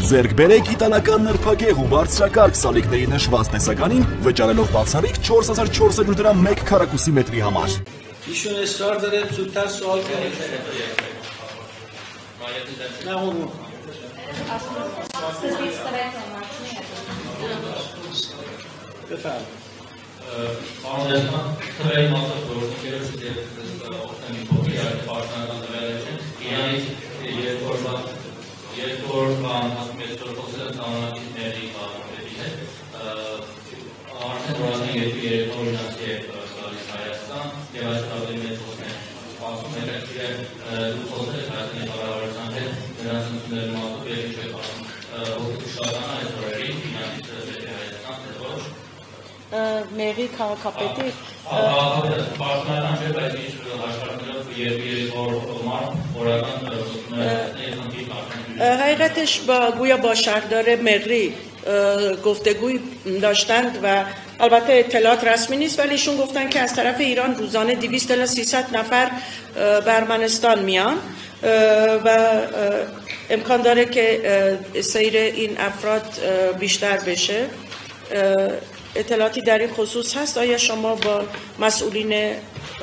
Ձեռք բերեք իտալական նրբագեղ ու բարձրակարգ սալիկների նշված տեսականին, վճարելով բացառիկ 4400 դրամ 1 քառակուսի մետրի համար։ ایشون اصرار داره زودتر سوال کنه. نه اون بفرمایید. Մեղի քաղաքապետի حقیقتش گویا با شهردار مقری گفتگوی داشتند و البته اطلاعات رسمی نیست ولی ایشون گفتن که از طرف ایران روزانه 200 تا 300 نفر به ارمنستان میان و امکان داره که سیر این افراد بیشتر بشه. اطلاعاتی در این خصوص هست؟ آیا شما با مسئولین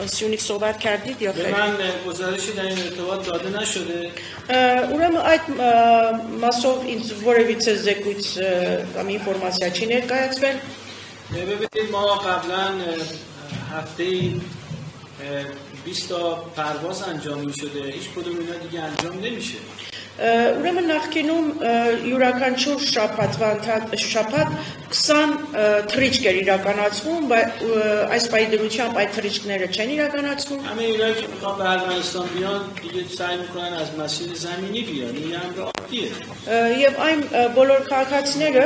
سیونیک صحبت کردید یا خیر؟ من گزارشی در این ارتباط داده نشده. Ուրեմն այդ մասով ինձ որևիցե զեկույց կամ ինֆորմացիա չի ներկայացվել։ ببینید ما قبلا هفته‌ای 20 تا پرواز انجام می‌شده. هیچ کدوم اینا دیگه انجام نمیشه. Ուրեմն նախկինում յուրաքանչյուր շաբաթ 20 թռիչք էր իրականացվում, բայց այս պայդրությամբ այդ թռիչքները չեն իրականացվում։ همه اینایی که میخوان به ارمنستان بیان دیگه سعی میکنن از مسیر زمینی بیان. این امر عادیه. Եվ այն բոլոր քաղաքացիները,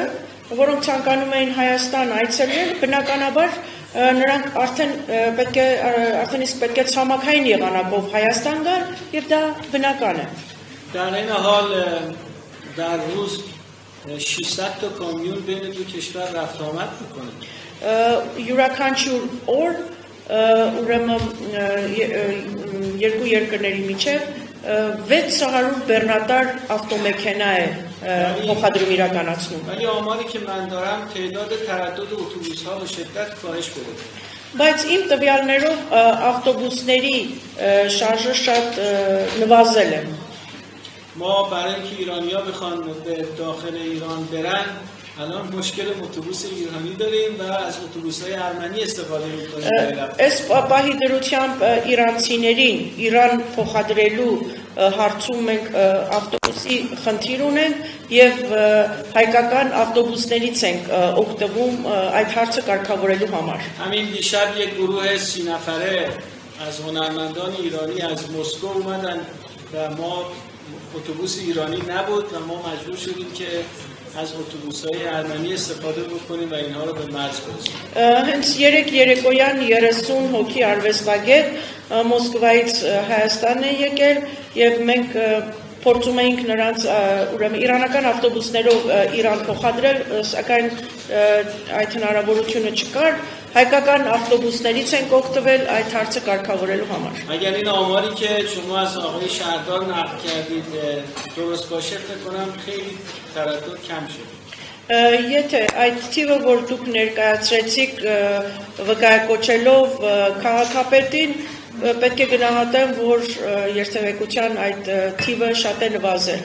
որոնք ցանկանում էին Հայաստան այցելել, բնականաբար նրանք արդեն իսկ պետք է ցամաքային եղանակով Հայաստան գան եւ դա բնական է։ در این حال در روز 600 تا کامیون بین دو کشور رفت آمد میکنه. յուրաքանչյուր օր ուրեմն երկու երկրների միջև 600 բեռնատար ավտոմեքենա է փոխադրում իրականացնում. ولی آماری که من دارم تعداد تردد اتوبوس‌ها به شدت کاهش پیدا کرده. Բայց իմ տվյալներով ավտոբուսների շարժը շատ նվազել է. ما برای اینکه ایرانی‌ها بخوان به داخل ایران برن الان مشکل اتوبوس ایرانی داریم و از اتوبوس‌های ارمنی استفاده می‌کنیم. Այս պահի դրությամբ իրանցիներին Իրան փոխադրելու հարցում մենք ավտոբուսի խնդիր ունենք եւ հայկական ավտոբուսներից ենք օգտվում այդ հարցը կարգավորելու համար. همین دیشب یک گروه 30 نفره از هنرمندان ایرانی از مسکو اومدن و ما اتوبوس ایرانی نبود و ما مجبور شدیم که از اتوبوس‌های ارمنی استفاده بکنیم و اینها رو به مرز برسونیم. Հենց երեկոյան 30 հոգի արվեստագետ Մոսկվայից Հայաստան է եկել եւ մենք փորձում էինք նրանց ուրեմն իրանական ավտոբուսներով Իրան փոխադրել, սակայն այդ հնարավորությունը չկար. հայկական ավտոբուսներից ենք օգտվել այդ հարցը կարգավորելու համար. اگر این آماری که شما از آقای شهردار نقل کردید درست باشه فکر کنم خیلی تردد کم شده. Եթե այդ թիվը որ դուք ներկայացրեցիք վկայակոչելով քաղաքապետին պետք է գնահատեմ որ երթևեկության այդ թիվը շատ է նվազել.